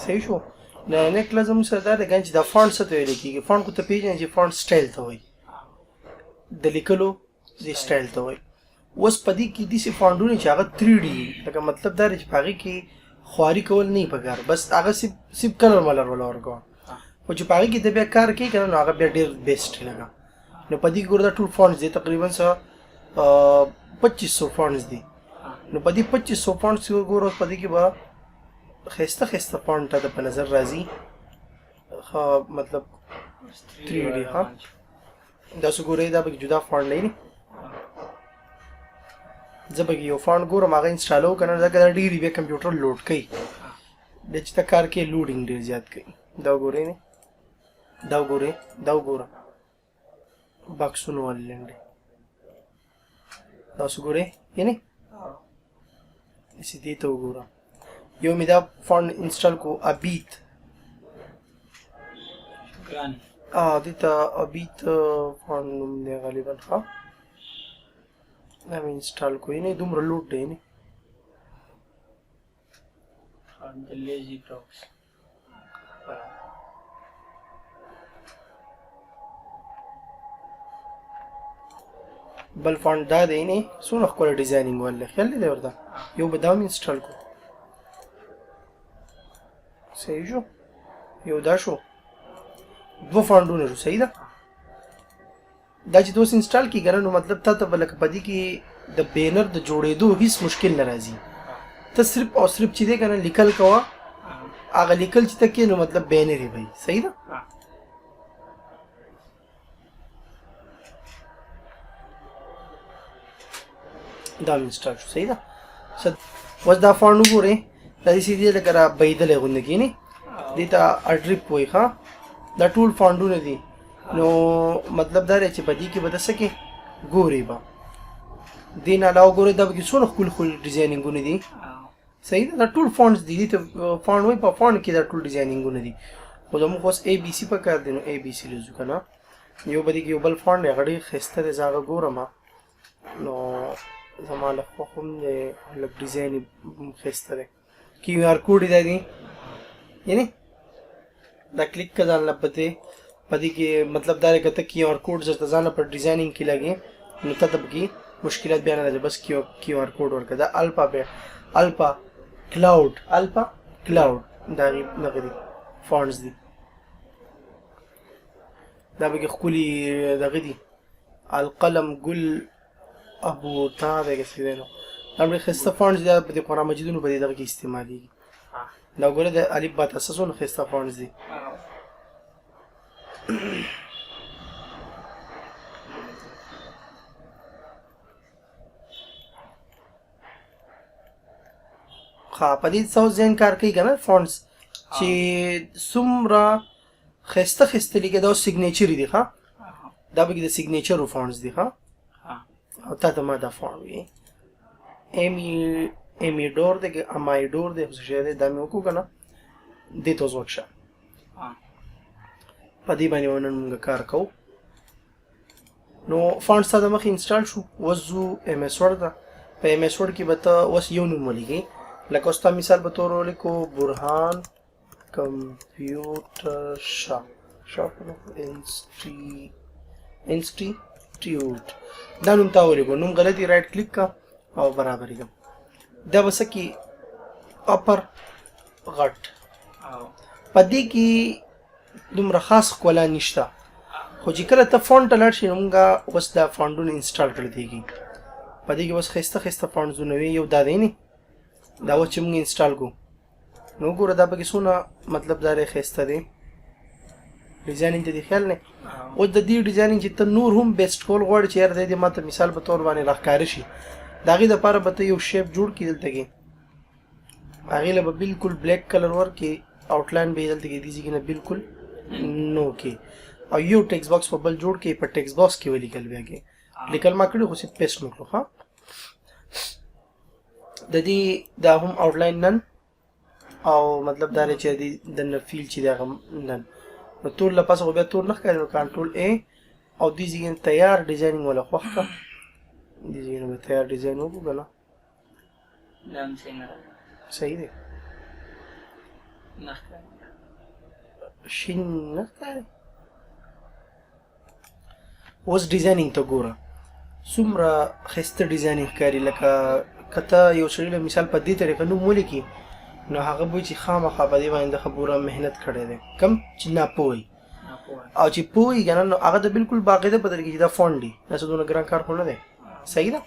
صحیح شو. نو نیک لازم سره دا د چې دا فونټ څه ته ویل کېږي. فونټ کو ته پیژنې چې فونټ سټایل ته وایي، د لیکلو د سټایل ته وایي. اوس په دې کې داسې فونټونه چې هغه 3D لکه مطلب دا دی چې په هغې کې خواري کول نه وي پکار، بس هغه صرف کلر ملر ولا ورکوه، خو چې په هغې کې د بیا کار کوي که نه نو هغه بیا ډېر بیسټ لګه. نو په دې کې ګوره دا ټول فونټس دي تقریبا څه 2500 فونټس دي. نو په دې 2500 فونټس کې ګوره په دې کې به ښایسته ښایسته فونټ ته په نظر راځي، مطلب 3D. ها داسې ګورئ دا به جدا فونټ نه وي. زه به یو فونټ ګورم هغه انسټالوم که نه ځکه دا ډېرې بیا کمپیوټر لوډ کوي، د چې ته کار کوي لوډینګ ډېر زیات کوي. دا وګورئ نه، دا وګورئ، دا وګوره بکسونه ولې لنډ دی، تاسو ګورئ یعنې داسې دې ته وګوره. یو مې دا فونټ انسټال کو ابیت، دې ته ابیت فونټ نوم دی غالبا. ښه دا مې انسټال کو یعنې دومره لوډ دی یعنې بل فونټ دا دی یعنې څومره ښکلی ډیزاینینګ ولې خیال دی ورته. یو به دا هم انسټال کو. صحیح شو. یو دا شو، دوه فونټونه شو. صحیح ده. دا چې دوس انسټال کېږي که نه نو مطلب تا ته به لکه په دې کې د بینر د جوړېدو هېڅ مشکل نه راځي. ته صرف او صرف چې دی که نه لیکل کوه، هغه لیکل چې ته کوې نو مطلب بینر یې به وي. صحیح ده. دا هم انسټال شو. صحیح ده. اوس دا فونټ وګورئ، دا داسې دی لکه را بهېدلی غوندې کښېني، دې ته اډریپ وایي. ښه دا ټول فونټونه دي. نو مطلب دا دی چې په دې کې به ته څه کې ګورې به. دې نه علاوه ګورئ دا پکې څونه ښکلي ښکلي ډیزاینینګونه دي. صحیح ده. دا ټول فونټس دي، دې ته فونټ وایي. په فونټ کې دا ټول ډیزاینینګونه دي، خو زموږ اوس اے بي سي پکار دی نو اے بي سي لزو که نه. یو به دې کې یو بل فونټ دی هغه ډېر ښایسته دی، زه هغه ګورم. نو زما له خوښ هم دی، لږ ډیزاین یې ښایسته دی. کیو آر کوډ یې دا دی یعنې دا کلیک که ځان له په دې کې مطلب دا دی که ته کیو آر کوډ درته ځان له په ډیزاینینګ کې لګې نو ته ته پکې مشکلات بیا نه راځي، بس کیو آر کوډ ورکړه. دا الفا کلاوډ دا دغه دي فونټس دي، دا پکې ښکلي دغه دي. القلم ګل ابو تا دی څه دی نو دا ډېر ښایسته فونټس دي. دا په دې قرآن مجیدونو په دې دغه کې استعمالېږي. دا ګوره د الف با تا څونه ښایسته فونټس دي. ښه په دې څه ذهن کار کوي که نه فونټس چې څومره ښایسته ښایسته لیکي. دا اوس سیګنیچر دي. ښه دا پکې د سیګنیچرو فونټس دي. ښه او تا ته ما دا فونټ وي امیډور دی که امایډور دی څه شی دی، دا مې وکړو که نه. دې ته اوس ورکشه، په دې باندې نن مونږ کار کوو. نو فونټ ستا د مخې انسټال شو. اوس ځو ایم ایس ورډ ته. په ایم ایس ورډ کې به ته اوس یو نوم ولیکې، لکه اوس تا مثال په تور ولیکو برهان کمپیوټر شاپ انسټیټیوټ، دا نوم تا ولیکو. نوم غلطي رایټ کلیک کا او برابر یې دا به څه کې اپر غټ. په دې کې دومره خاص ښکلا نشته، خو چې کله ته فونټ ته لاړ شي نو مونږ اوس دا فونټونه انسټال کړی دیږي. په دې کې اوس ښایسته ښایسته فونټونه وي. یو دا دی نه، دا اوس چې مونږ انسټال کړو نو وګوره دا پکې څونه مطلب دا دی ښایسته دی. ډیزاینینګ ته دې خیال نه. اوس د دې ډیزاینینګ چې ته نور هم بیسټ کول غواړې چې یار دی ما ته مثال په طور باندې راښکاره شي، د هغې دپاره به ته یو شیپ جوړ کړي دلته کې، هغې له به بالکل بلیک کلر ورکړي، آوټلاین به یې دلته کې دې ځای کې نه بالکل نو کې، او یو ټیکس باکس په بل جوړ کړي، په ټیکس باکس کې ولیکل بیا کې لیکل ما کړي خو صرف پیسټ مې کړو. ښه د دې دا هم آوټلاین نن او مطلب دا دی چې د فیل چې دی هغه نن نو تور له پاسه خو بیا تور نه ښکاري نو کنټرول ا او دې ځای کې تیار ډیزاینینګ والا خوښ کړه. دې ځای کې تیار ډیزاین وکړو که نه. دا هم څنګه صحیح دی. نه شین نه ښکاري. اوس ډیزاینینګ ته ګوره څومره ښایسته ډیزاینینګ ښکاري. لکه که ته یو سړي له مثال په دې طریقه نوم ولیکي نو هغه به وایي چې خامخا په دې باندې دغه پوره محنت کړی دی، کم چې ناپوه وي. او چې پوه وي که نه نو هغه ته بالکل باقاعده پته لګي چې دا فونډ دی، دا څه دونه ګران کار خو نه دی. صحیح ده.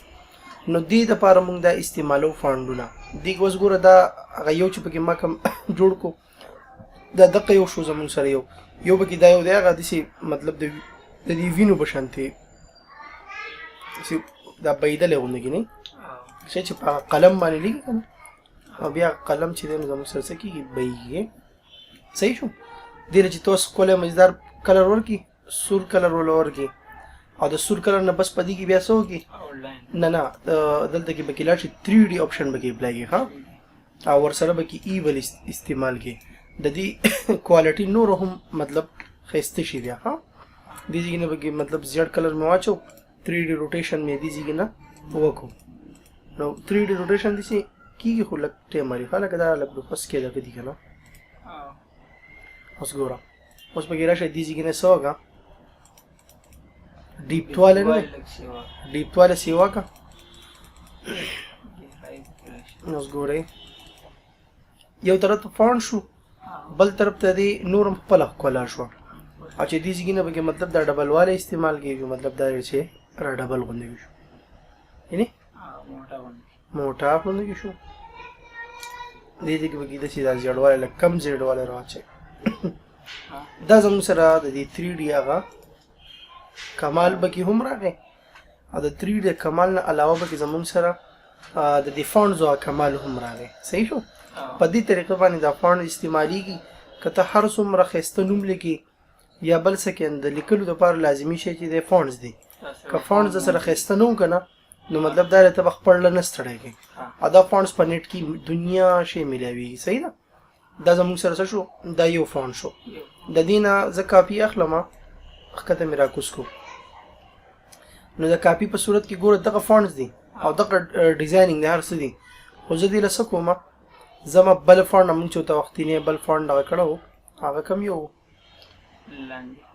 نو دې دپاره موږ دا استعمالو فونډونه. دې کې اوس ګوره دا هغه یو چې پکې ما کوم جوړ کړو دا دقه یو شو زموږ سره یو پکې دا یو دی هغه داسې مطلب د دې وینو په شانتې دا بهېدلی غوندې کې نه شی چې په قلم باندې لیکي که نه او بیا قلم چې دی نو زموږ سره څه کېږي بهېږي. صحیح شو. دې نه چې تاسو ښکلی مزیدار کلر ورکړي سور کلر وله ورکړي او د سور کلر نه بس په دې کې بیا څه وکړي نه دلته کې به کې لاړ شي 3D آپشن به کې اپلای کړي ښه او ورسره به کې ایول استعمال کړي د دې کوالټي نور هم مطلب ښایسته شي بیا ښه. دې ځای نه به کې مطلب زیړ کلر مې واچو 3D روټیشن مې دې ځای نه وکړو نو 3D روټیشن داسې کېږي خو لږ ټایم لري ښه لکه دا لږ بس کې دغه دي که نه. اوس ګوره اوس پکې راشه دې ځای نه څه وکړه ډیپتوالی نه دی ډیپتوالی سې وکړه. اوس ګورئ یو طرف ته فونډ شو بل طرف ته دې نور هم خپله ښکلا شوه او چې دې ځای نه پکې مطلب دا ډبل والی استعمال کېږي مطلب دا چې را ډبل غوندې شو یعنې موټا غوندې کې شو. دې ځای کې پکې داسې دا زیړوالی لږ کم زیړوالی راواچوي. دا زموږ سره د دې 3D هغه کمال به کې هم راغی او د 3D کمال نه علاوه به کې زموږ سره د دې فونډز او کمال هم راغی. صحیح شو. په دې طریقه باندې دا فونډ استعمالیږي که ته هر څومره ښایسته نوم لیکي یا بل څه کې د لیکلو دپاره لازمي شی چې دی فونډز دی. که فونډز سره ښایسته نه و که نه نو مطلب دا دی ته به خپل نه ستړی کوي او دا فونډز په نیټ کې دنیا شی میلاویږي. صحیح ده. دا زموږ سره څه شو دا یو فونډ شو. د دې نه زه کاپي اخلم ښکته مې راکوز کړو نو د کاپي په صورت کې ګوره دغه فونډز دي او دغه ډیزاینینګ دی هر څه دي خو زه دې له څه کوم زما بل فونډ موږ چې ورته وختینې بل فونډ دغه کړی و هغه کوم یو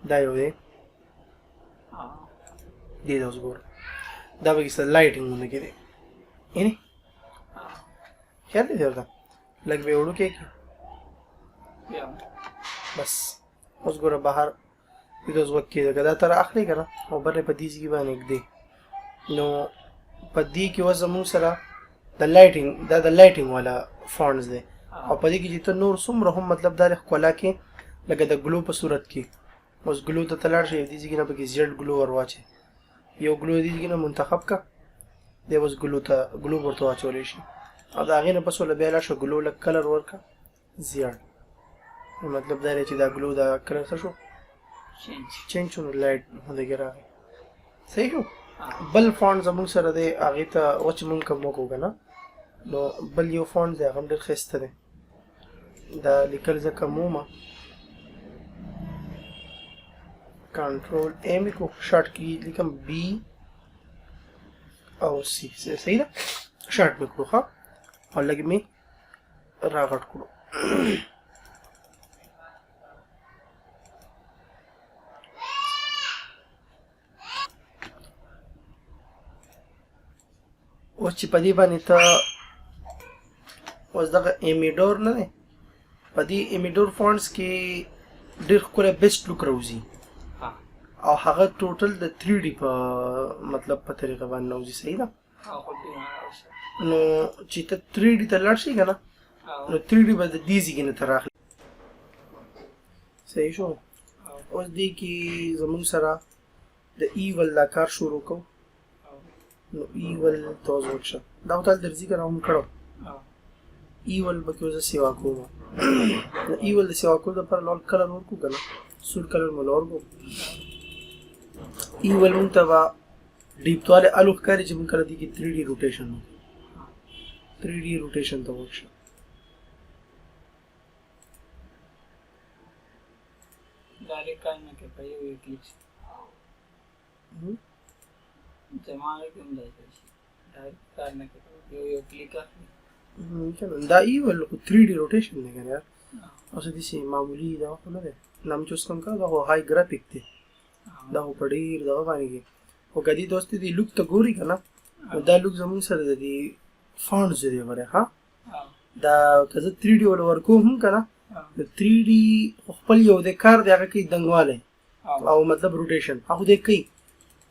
دا یو دی دې دا اوس ګوره دا به کیسه لایټینګ غوندې کې دی یعنې خیال دی ورته لږ به یې وړوکی کړي بس. اوس ګوره بهر دې اوس وخت کېده که دا تر اخلي که نه او بل په دې ځای باندې ږدي نو په دې کې اوس زموږ سره د لایټینګ دا د لایټینګ والا فونډز دی او په دې کې چې ته نور څومره هم مطلب دا ښکلا کې لکه د ګلو په صورت کې اوس ګلو ته ته لاړ شي دې ځای نه پکې زیړ ګلو ور واچوې یو ګلو دې ځای نه منتخب کړه دی اوس ګلو ورته واچولی شي او د هغې نه پس وله بیا لاړ شه ګلو لږ کلر ورکړه زیړ مطلب دا دی چې دا ګلو دا کلر څه شو چینج شو نو لایټ غوندې کې راغی. صحیح شو. بل فونډ زموږ سره دی هغې ته اوس چې مونږ کوم وکړو که نه نو بل یو فونډ دی هغه هم ډېر ښایسته دی دا لیکل زه کوم کنټرول ایم یې کړو شارټ کې لیکم بي او سی. صحیح ده. شارټ مې کړو ښه او لږ مې راغټ کړو اوس چې په دې باندې ته اوس دغه امیډور نه دی په دې امیډور فونډز کې ډېر ښکلی بیسټ لوک راوځي او هغه ټوټل د 3D په مطلب په طریقه باندې راوځي. صحیح ده. نو چې ته 3D ته لاړ شي که نه نو 3D به د دې ځای نه ته راخلي. صحیح شو. اوس دې کې زموږ سره د ایول دا کار شروع کوو نو ایول ته اوس وکشه دا خو تاسو درځي که نه هم کړو ایول به کې اوس زه سیوا کوم نو ایول د سیوا کولو دپاره لول کلر ورکړو که نه سور کلر مو له ورکړو ایول مونږ ته به ډیپتوالی الو ښکاري چې مونږ کله دې کې 3D روټیشن وکړو 3D روټیشن ته وکشه direct call में के पाई हुई क्लिक्स जमा क्यों जाता है डायरेक्ट कॉल में के यो क्लिक कर चलो दा ई वाला 3D रोटेशन है यार او څه داسې معمولي دغه خو نه دی نام چې اوس کوم کار دا خو های ګرافیک دی دا خو په ډېر دغه باندې کې خو که دې دوست دې لوک ته ګوري که نه نو دا لوک زمونږ سره د دې فانډز دی وره ها دا که زه 3D ول ورکوم هم که نه د 3D خو خپل یو د کار دی هغه کوي دنګوالی او مطلب روټیشن هغه دې کوي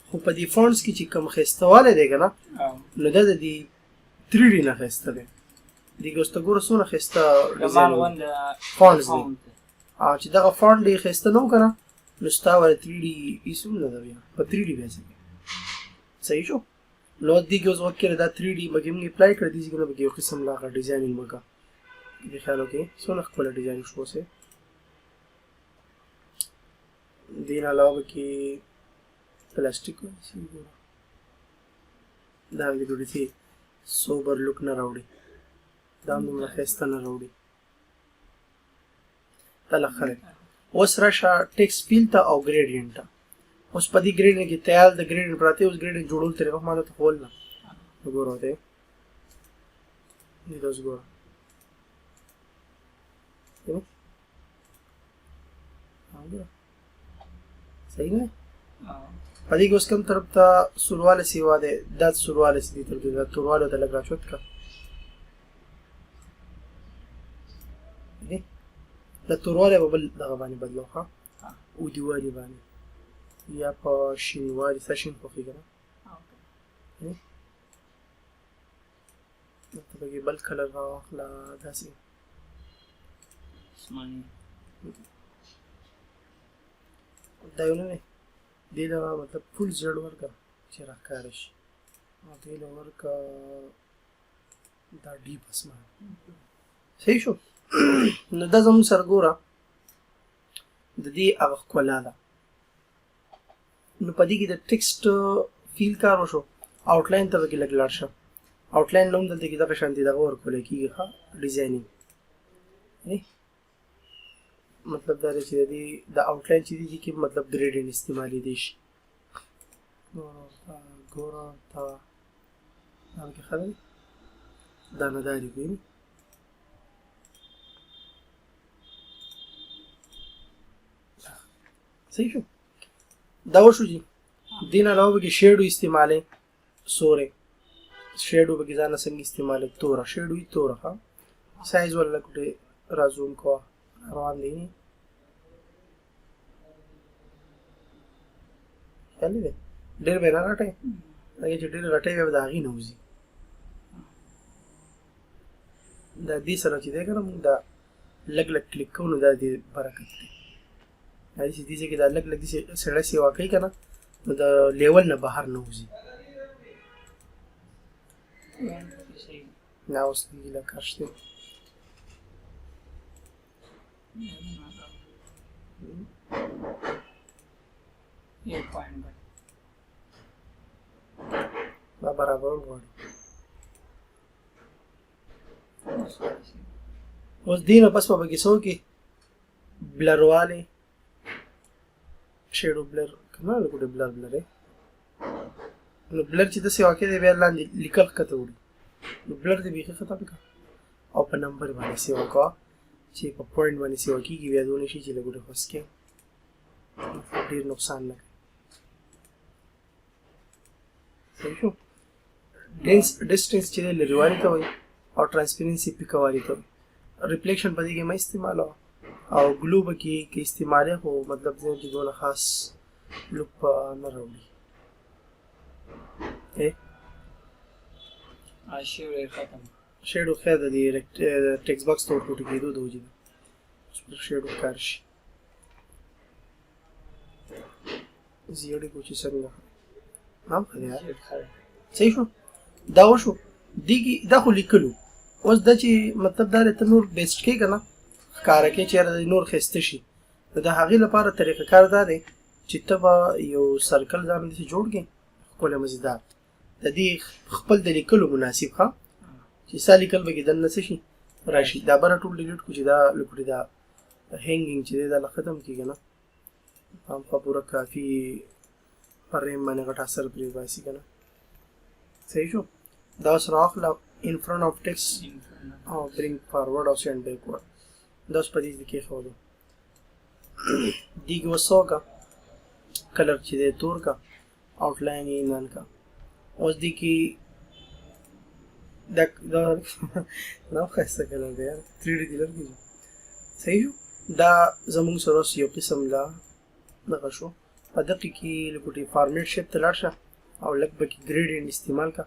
خو په دې فانډز کې چې کوم ښایستهوالی دی که نه نو دا د دې 3D نه ښایسته دی دې کې اوس ته ګوره څونه ښایسته فانډز دی چې دغه فانډ یې ښایسته نه و که نه نو ستا وره 3D هېڅ هم نه ده بیا په 3D بیا څه صحیح شو نو دې کې اوس وخت کې دا 3D بګې موږ اپلای کړه دې کې نه بګې یو قسم لا هغه ډیزاینینګ وکړه دې خیال وکړې څونه ښکلی ډیزاین شو اوس دې نه علاوه کې پلاستیک دا دې ډوډۍ چې سوبر لوک نه راوړي دا هم دومره ښایسته نه راوړي دا لا ښه دی اوس راشه ټیکسټ فیل ته او ګریډینټ ته اوس په دې ګریډینټ کې تیار د ګریډینټ پراته اوس ګریډینټ جوړول طریقه ما ته خول نه وګوره ته دې اوس ګوره صحیح نه په دې کې اوس کوم طرف ته سورواله سیوا دی دا سورواله سي دي تر دې دا تورواله ته لږ راچوت کا د تورواله به بل دغه باندې بدلو ښه او دیوالي باندې یا په شینوالي ستا شین خوښېږي که نه ته پکې بل کلر راواخله داسې دا یو نه دی دې له مطلب فول زیړ ورکړه چې راښکاره شي او دې له ورکړه دا ډیپ اسمان صحیح شو نو دا زموږ سره ګوره د دې هغه ښکلا ده نو په دې کې د ټیکسټ فیل کار وشو آوټلاین ته پکې لږ لاړ شه آوټلاین له هم دلته کې دغه شانتې دغه ورکولی کېږي ښه ډیزاینینګ مطلب دا دی چې د دې د آوټلاین چې دي دې کې مطلب ګریډینټ استعمالېدی شي ګوره تا دا پکې ښه دی دانهداري ویني صحیح شو دا وشو جی دې نه علاوه پکې شیډو استعمالې سورې شیډو پکې ځانه څنګه استعمالې توره شیډو وي توره ښه سایز ولا کوټې رازوم کوه روان دی خیال دی ډېر به نه رټئ هغې چې ډېر رټئ بیا به د هغې نه وځي دا دې سره چې دی که نه مونږ دا لږ لږ کلیک کوو نو دا دې برکت دی دا داسې دې ځای کې دا لږ لږ داسې سړی سیوا کوي که نه نو د لیول نه بهر نه وځي دا اوس دې له کار شته دا برابرول غواړي اوس دې نه پس به پکې څه وکړي بلروالی شیډو بلر که نه لږ بلر بلر نو بلر چې داسې واقع دی بیا لاندې لیکل ښکته وړي نو بلر دې بیخي ښکته کړه او په نمبر باندې سیوا کوه چې په پوینټ باندې سیوا کېږي بیا دونه شي چې لږ ورې خوس کې ډېر نقصان نه کوي صحیح شو ډسټنس چې دی لرېوالي ته وایي او ټرانسپیرنسي پیکوالي ته وایي ریفلیکشن په دې کې مه استعمالوه او ګلو به کې که استعمالې خو مطلب دی چې دونه خاص لوک په نه راوړي شیډو خیر د دې ټیکسټ باکس ته ورکوټي کېدو د وجې نه شیډو کار شي زیړې کوچې څنګه هم ښه دی صحیح شو دا وشو دې کې دا خو لیکلو اوس دا چې مطلب دا دی ته نور بیسټ کې که نه ښکاره کې چېرې نور ښایسته شي نو د هغې لپاره طریقه کار دا دی چې ته به یو سرکل ځان داسې جوړ کړې ښکلی مزیدار د دې خپل د لیکلو مناسب ښه چې ستا لیکل به کې دننه څه شي راشي دا بره ټول ډیلیټ کړو چې دا لکړي دا هینګینګ چې دی دا له ختم کېږي نه هم خوا پوره کافي پر ریم باندې غټ اثر پرې باسي که نه صحیح شو دا اوس راواخله in front of text او bring forward او send backward دا اوس په دې کې ښودو دې کې وسو کا کلر چې دی تور کا آؤټلاین یې نن کا اوس دې کې دا نو ښایسته کلر دی یار 3D دی لرګي صحیح شو دا زموږ سره اوس یو قسم لا دغه شو په دقیق کې لکوټي فارمیټ شیپ ته لاړ شه او لږ پکې ګریډینټ استعمال کا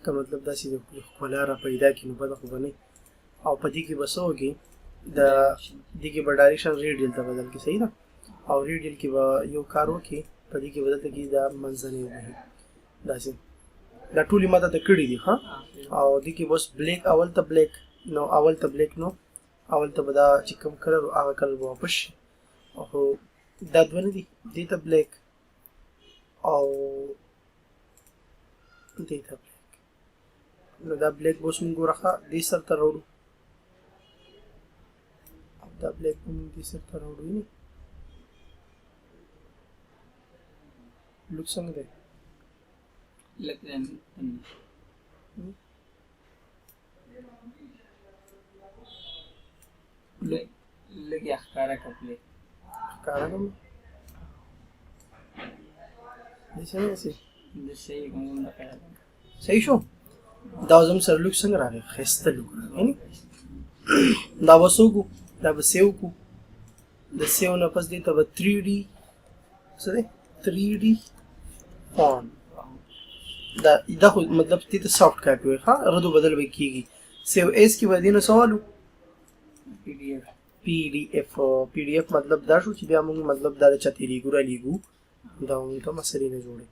که مطلب داسې د ښکلا را پیدا کړي نو بده خو به نه او په دې کې به څه وکړي د دې کې به ډایرکشن ریډیل ته بدل کړي صحیح ده او ریډیل کې به یو کار وکړي په دې کې به دلته کې دا منځنۍ ووهي داسې دا ټولې ما ته کړي دي ښه او دې کې بس بلیک اول ته بلیک نو اول ته بلیک نو اول ته به دا چې کوم کلر هغه کلر به واپس شي او دا دوه نه دي دې ته بلیک او دې ته بلیک نو دا بلیک به اوس مونږ ورخه دې سر ته راوړو او دا بلیک به مونږ دې سر ته راوړو وینې لوک څنګه دی لږ لږ یې ښکاره کړلې ښکاره کړم دې څنګه سي د صحیح کوم د کار صحیح شو دا زم سره لوک څنګه راغی خسته لوک یعنی دا وسوګو دا به سیو کو د سیو نه پس دې ته به 3D څه دی 3D فون دا خو مطلب دې ته سافت کاپي وي ها ردو بدل به کیږي سیو اس کې به دینه سوالو PDF مطلب دا شو چې بیا موږ مطلب دا چته لیګو را لیګو دا موږ ته مسلې نه جوړي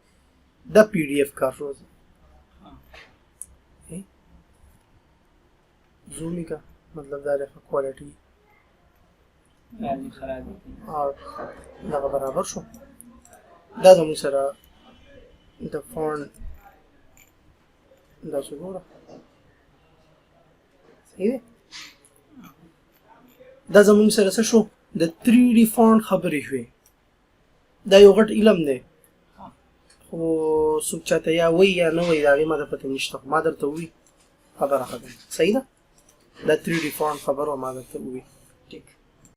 دا PDF کار شو زومی کا مطلب دا لکه کوالټي یعنی خراب دي او دا برابر شو دا زموږ سره د فون دا څه ګوره صحیح دی دا زموږ سره څه شو د 3D فونټ خبرې شوې دا یو غټ علم دی خو څوک چاته یا وایي یا نه وایي د هغې ما ته پته نشته ما درته ووي خبره ښه ده صحیح ده دا 3D فونټ خبره ما درته ووي